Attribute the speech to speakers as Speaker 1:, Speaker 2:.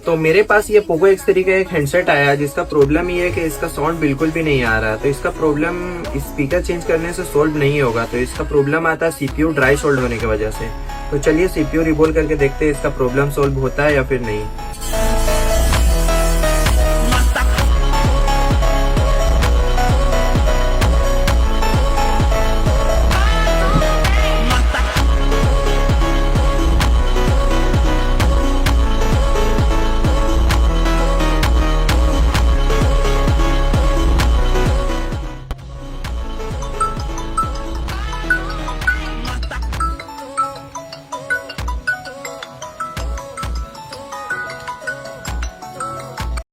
Speaker 1: तो मेरे पास ये पोको X3 का एक हैंडसेट आया जिसका प्रॉब्लम ये है कि इसका साउंड बिल्कुल भी नहीं आ रहा। तो इसका प्रॉब्लम स्पीकर चेंज करने से सॉल्व नहीं होगा। तो इसका प्रॉब्लम आता है CPU ड्राई सोल्ड होने की वजह से। तो चलिए CPU रिबोल करके देखते हैं इसका प्रॉब्लम सॉल्व होता है या फिर नहीं।